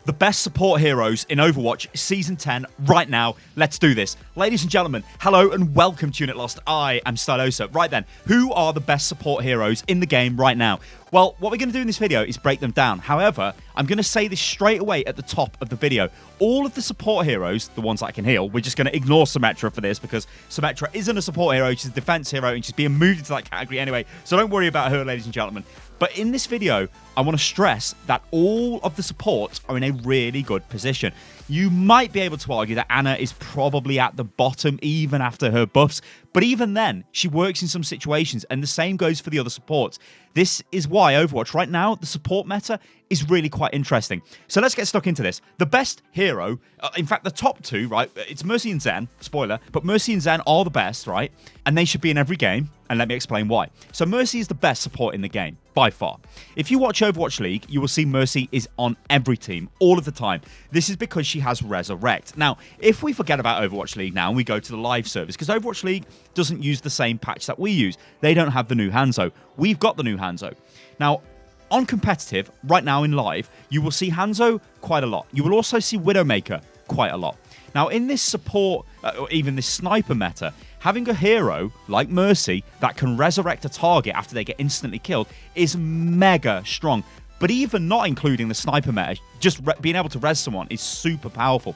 The best support heroes in Overwatch Season 10 right now. Let's do this. Ladies and gentlemen, hello and welcome to Unit Lost. I am Stylosa. Right then, who are the best support heroes in the game right now? Well, what we're going to do in this video is break them down. However, I'm going to say this straight away at the top of the video. All of the support heroes, the ones that I can heal, we're just going to ignore Symmetra for this because Symmetra isn't a support hero, she's a defense hero and she's being moved into that category anyway. So don't worry about her, ladies and gentlemen. But in this video, I want to stress that all of the supports are in a really good position. You might be able to argue that Ana is probably at the bottom even after her buffs, but even then, she works in some situations, and the same goes for the other supports. This is why Overwatch, right now, the support meta is really quite interesting. So let's get stuck into this. The best hero, in fact, the top two, right, it's Mercy and Zen, spoiler, but Mercy and Zen are the best, right? And they should be in every game, and let me explain why. So Mercy is the best support in the game, by far. If you watch Overwatch League, you will see Mercy is on every team, all of the time. This is because she has Resurrect. Now, if we forget about Overwatch League now and we go to the live service, because Overwatch League doesn't use the same patch that we use. They don't have the new Hanzo. We've got the new Hanzo. Now, on competitive, right now in live, you will see Hanzo quite a lot. You will also see Widowmaker quite a lot. Now, in this support, or even this sniper meta, having a hero like Mercy that can resurrect a target after they get instantly killed is mega strong. But even not including the sniper meta, just being able to res someone is super powerful.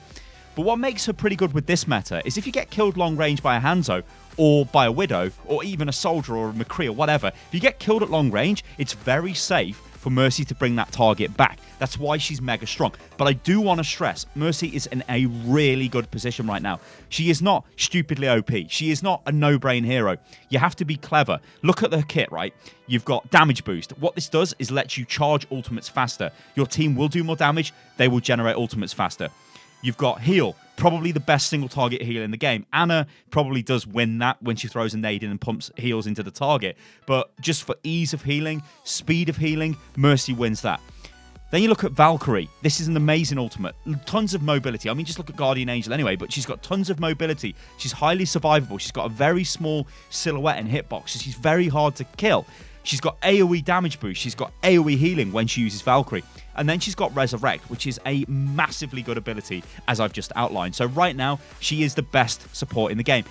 But what makes her pretty good with this meta is if you get killed long range by a Hanzo or by a Widow or even a Soldier or a McCree or whatever, if you get killed at long range, it's very safe for Mercy to bring that target back. That's why she's mega strong. But I do want to stress, Mercy is in a really good position right now. She is not stupidly OP. She is not a no-brain hero. You have to be clever. Look at the kit, right? You've got damage boost. What this does is lets you charge ultimates faster. Your team will do more damage. They will generate ultimates faster. You've got heal, probably the best single target heal in the game. Ana probably does win that when she throws a nade in and pumps heals into the target. But just for ease of healing, speed of healing, Mercy wins that. Then you look at Valkyrie. This is an amazing ultimate. Tons of mobility. I mean, just look at Guardian Angel anyway, but she's got tons of mobility. She's highly survivable. She's got a very small silhouette and hitbox, so she's very hard to kill. She's got AoE damage boost. She's got AoE healing when she uses Valkyrie. And then she's got Resurrect, which is a massively good ability, as I've just outlined. So right now, she is the best support in the game.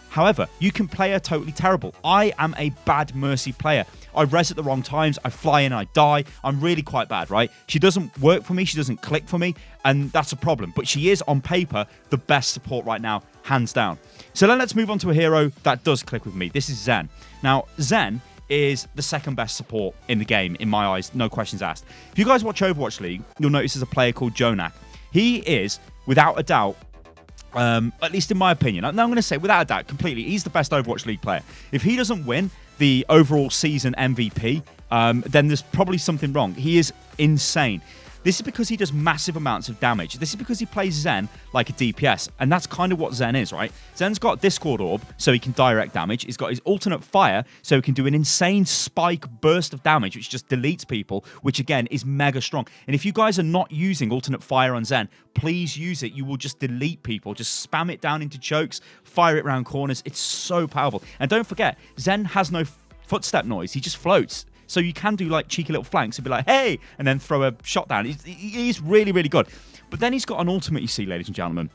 However, you can play her totally terrible. I am a bad Mercy player. I res at the wrong times. I fly in, I die. I'm really quite bad, right? She doesn't work for me. She doesn't click for me. And that's a problem. But she is, on paper, the best support right now, hands down. So then let's move on to a hero that does click with me. This is Zen. Now, Zen is the second best support in the game, in my eyes, no questions asked. If you guys watch Overwatch League, you'll notice there's a player called Jonak. He is, without a doubt, at least in my opinion, now I'm going to say without a doubt, completely, he's the best Overwatch League player. If he doesn't win the overall season MVP, then there's probably something wrong. He is insane. This is because he does massive amounts of damage. This is because he plays Zen like a DPS, and that's kind of what Zen is, right? Zen's got Discord Orb, so he can direct damage. He's got his alternate fire, so he can do an insane spike burst of damage, which just deletes people, which again is mega strong. And if you guys are not using alternate fire on Zen, please use it. You will just delete people. Just spam it down into chokes, fire it around corners. It's so powerful. And don't forget, Zen has no footstep noise. He just floats. So you can do like cheeky little flanks and be like, hey, and then throw a shot down. He's really, really good. But then he's got an ultimate, you see, ladies and gentlemen.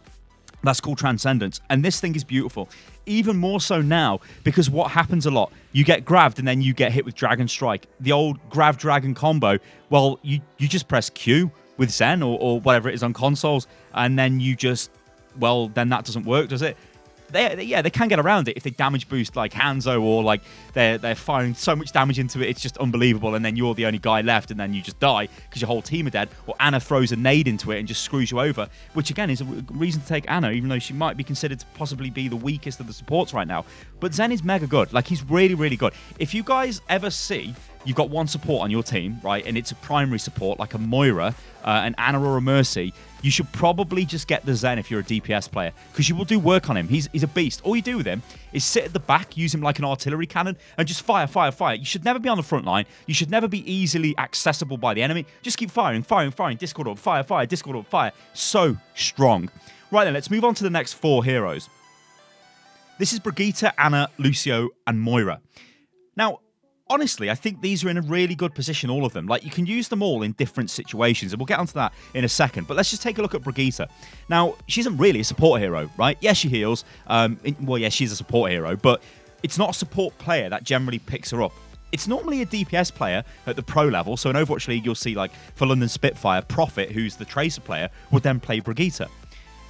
That's called Transcendence. And this thing is beautiful. Even more so now, because what happens a lot, you get grabbed and then you get hit with Dragon Strike. The old grab-dragon combo, well, you just press Q with Zen or whatever it is on consoles, and then you just, well, then that doesn't work, does it? They can get around it if they damage boost like Hanzo, or like they're firing so much damage into it, it's just unbelievable, and then you're the only guy left and then you just die because your whole team are dead. Or Ana throws a nade into it and just screws you over, which again is a reason to take Ana, even though she might be considered to possibly be the weakest of the supports right now. But Zen is mega good. Like, he's really, really good. If you guys ever see you've got one support on your team, right, and it's a primary support like a Moira, an Ana or a Mercy, you should probably just get the Zen if you're a DPS player, because you will do work on him. He's a beast. All you do with him is sit at the back, use him like an artillery cannon, and just fire, fire, fire. You should never be on the front line. You should never be easily accessible by the enemy. Just keep firing, firing, firing. Discord orb, fire, fire, Discord orb, fire. So strong. Right then, let's move on to the next four heroes. This is Brigitte, Ana, Lucio, and Moira. Now, honestly, I think these are in a really good position, all of them. Like, you can use them all in different situations, and we'll get onto that in a second. But let's just take a look at Brigitte. Now, she isn't really a support hero, right? Yes, she heals. Well, yeah, she's a support hero, but it's not a support player that generally picks her up. It's normally a DPS player at the pro level. So in Overwatch League, you'll see, like, for London Spitfire, Prophet, who's the Tracer player, would then play Brigitte.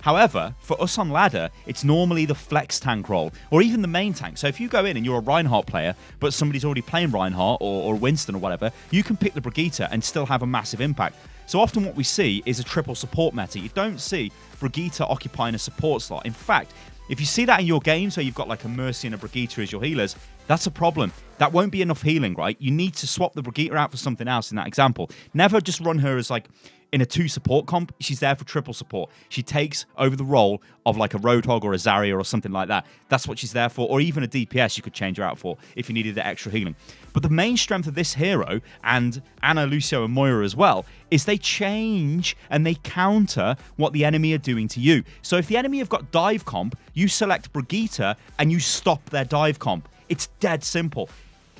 However, for us on ladder, it's normally the flex tank role, or even the main tank. So if you go in and you're a Reinhardt player, but somebody's already playing Reinhardt or Winston or whatever, you can pick the Brigitte and still have a massive impact. So often what we see is a triple support meta. You don't see Brigitte occupying a support slot. In fact, if you see that in your games where you've got like a Mercy and a Brigitte as your healers, that's a problem. That won't be enough healing, right? You need to swap the Brigitte out for something else in that example. Never just run her as like in a 2 support comp. She's there for triple support. She takes over the role of like a Roadhog or a Zarya or something like that. That's what she's there for. Or even a DPS you could change her out for if you needed the extra healing. But the main strength of this hero, and Ana, Lucio, and Moira as well, is they change and they counter what the enemy are doing to you. So if the enemy have got dive comp, you select Brigitte and you stop their dive comp. It's dead simple.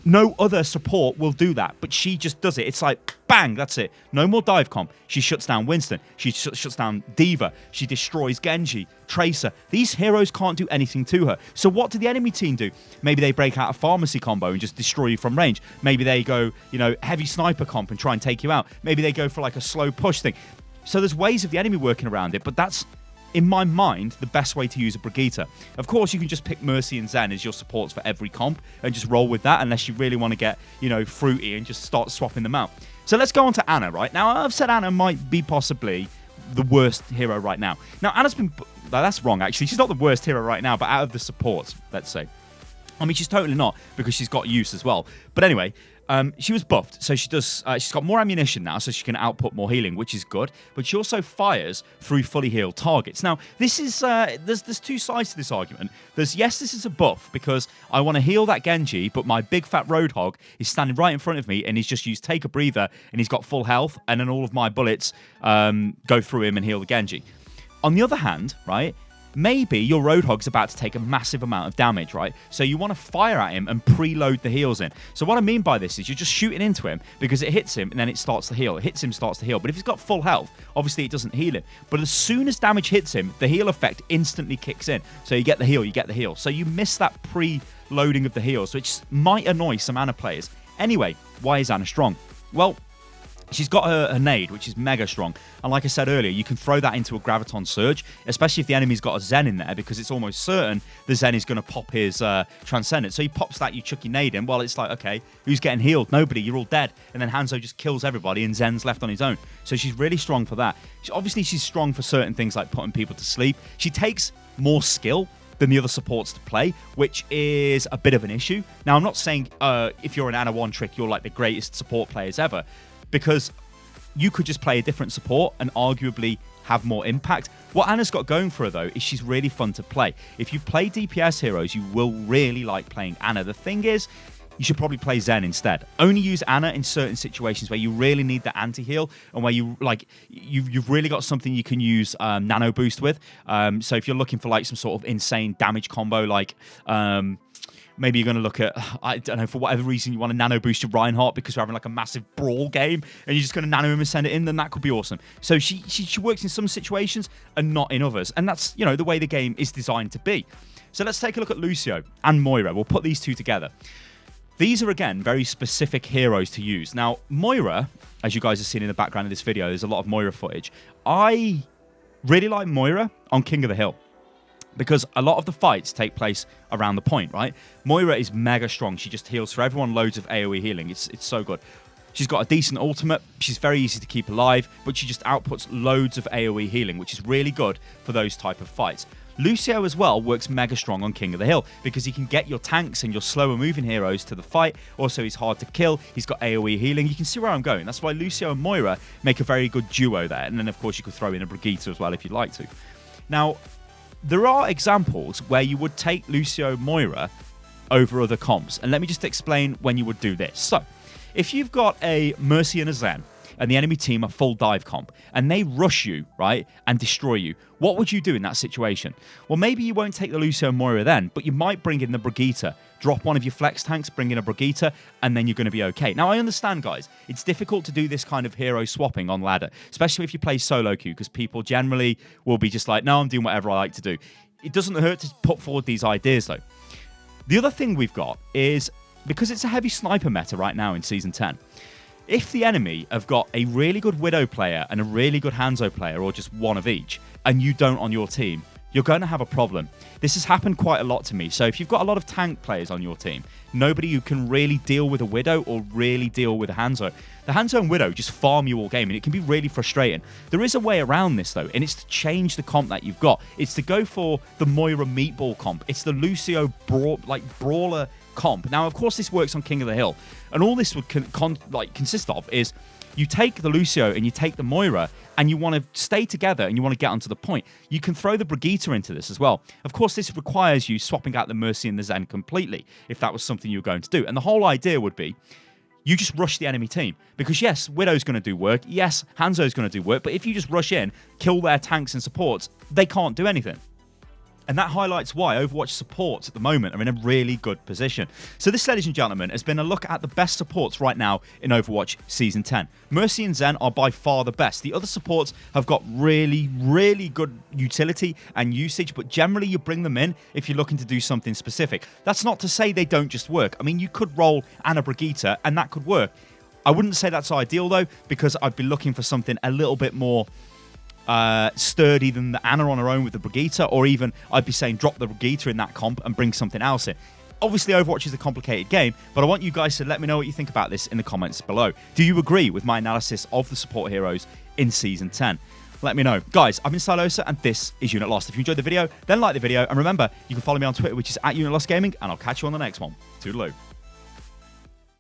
No other support will do that, but she just does it. It's like, bang, that's it. No more dive comp. She shuts down Winston. She shuts down D.Va. She destroys Genji, Tracer. These heroes can't do anything to her. So what do the enemy team do? Maybe they break out a pharmacy combo and just destroy you from range. Maybe they go, heavy sniper comp and try and take you out. Maybe they go for like a slow push thing. So there's ways of the enemy working around it, but that's, in my mind, the best way to use a Brigitte. Of course, you can just pick Mercy and Zen as your supports for every comp and just roll with that, unless you really want to get, fruity and just start swapping them out. So let's go on to Ana, right? Now, I've said Ana might be possibly the worst hero right now. Now, Ana's been... That's wrong, actually. She's not the worst hero right now, but out of the supports, let's say. I mean, she's totally not, because she's got use as well. But anyway... she was buffed, so she's got more ammunition now, so she can output more healing, which is good. But she also fires through fully healed targets. Now, this is there's 2 sides to this argument. There's, yes, this is a buff because I want to heal that Genji, but my big fat Roadhog is standing right in front of me, and he's just used Take a Breather, and he's got full health, and then all of my bullets go through him and heal the Genji. On the other hand, right? Maybe your Roadhog's about to take a massive amount of damage, right? So you want to fire at him and preload the heals in. So what I mean by this is you're just shooting into him because it hits him and then it starts to heal. It hits him, starts to heal. But if he's got full health, obviously it doesn't heal him. But as soon as damage hits him, the heal effect instantly kicks in. So you get the heal, you get the heal. So you miss that preloading of the heals, which might annoy some Ana players. Anyway, why is Ana strong? Well, she's got her nade, which is mega strong. And like I said earlier, you can throw that into a Graviton Surge, especially if the enemy's got a Zen in there, because it's almost certain the Zen is going to pop his Transcendent. So he pops that, you chuck your nade in. Well, it's like, okay, who's getting healed? Nobody, you're all dead. And then Hanzo just kills everybody and Zen's left on his own. So she's really strong for that. Obviously, she's strong for certain things like putting people to sleep. She takes more skill than the other supports to play, which is a bit of an issue. Now, I'm not saying if you're an Ana one trick, you're like the greatest support players ever, because you could just play a different support and arguably have more impact. What Ana's got going for her, though, is she's really fun to play. If you play DPS heroes, you will really like playing Ana. The thing is, you should probably play Zen instead. Only use Ana in certain situations where you really need the anti-heal and where you've really got something you can use nano boost with. So if you're looking for like some sort of insane damage combo, like... maybe you're going to look at, I don't know, for whatever reason you want to nano boost your Reinhardt because we're having like a massive brawl game and you're just going to nano him and send it in, then that could be awesome. So she works in some situations and not in others. And that's, the way the game is designed to be. So let's take a look at Lucio and Moira. We'll put these two together. These are, again, very specific heroes to use. Now, Moira, as you guys have seen in the background of this video, there's a lot of Moira footage. I really like Moira on King of the Hill, because a lot of the fights take place around the point, right? Moira is mega strong. She just heals for everyone, loads of AoE healing. It's so good. She's got a decent ultimate. She's very easy to keep alive, but she just outputs loads of AoE healing, which is really good for those type of fights. Lucio as well works mega strong on King of the Hill because he can get your tanks and your slower moving heroes to the fight. Also, he's hard to kill. He's got AoE healing. You can see where I'm going. That's why Lucio and Moira make a very good duo there. And then, of course, you could throw in a Brigitte as well if you'd like to. Now, there are examples where you would take Lucio Moira over other comps. And let me just explain when you would do this. So, if you've got a Mercy and a Zen, and the enemy team are full dive comp, and they rush you, right, and destroy you, what would you do in that situation? Well, maybe you won't take the Lucio and Moira then, but you might bring in the Brigitte, drop one of your flex tanks, bring in a Brigitte, and then you're going to be okay. Now, I understand, guys, it's difficult to do this kind of hero swapping on ladder, especially if you play solo queue, because people generally will be just like, no, I'm doing whatever I like to do. It doesn't hurt to put forward these ideas, though. The other thing we've got is, because it's a heavy sniper meta right now in Season 10, if the enemy have got a really good Widow player and a really good Hanzo player, or just one of each, and you don't on your team, you're going to have a problem. This has happened quite a lot to me. So if you've got a lot of tank players on your team, nobody who can really deal with a Widow or really deal with a Hanzo, the Hanzo and Widow just farm you all game, and it can be really frustrating. There is a way around this, though, and it's to change the comp that you've got. It's to go for the Moira Meatball comp. It's the Lucio Brawler comp. Now, of course, this works on King of the Hill, and all this would consist of is you take the Lucio and you take the Moira, and you want to stay together and you want to get onto the point. You can throw the Brigitte into this as well. Of course, this requires you swapping out the Mercy and the Zen completely, if that was something you were going to do. And the whole idea would be, you just rush the enemy team. Because yes, Widow's going to do work. Yes, Hanzo's going to do work. But if you just rush in, kill their tanks and supports, they can't do anything. And that highlights why Overwatch supports at the moment are in a really good position. So this, ladies and gentlemen, has been a look at the best supports right now in Overwatch Season 10. Mercy and Zen are by far the best. The other supports have got really, really good utility and usage, but generally you bring them in if you're looking to do something specific. That's not to say they don't just work. I mean, you could roll Anna Brigitte and that could work. I wouldn't say that's ideal, though, because I'd be looking for something a little bit more sturdy than the Anna on her own with the Brigitte, or even I'd be saying drop the Brigitte in that comp and bring something else in. Obviously, Overwatch is a complicated game, but I want you guys to let me know what you think about this in the comments below. Do you agree with my analysis of the support heroes in Season 10? Let me know. Guys, I've been Stylosa, and this is Unit Lost. If you enjoyed the video, then like the video, and remember, you can follow me on Twitter, which is @UnitLostGaming, and I'll catch you on the next one. Toodaloo.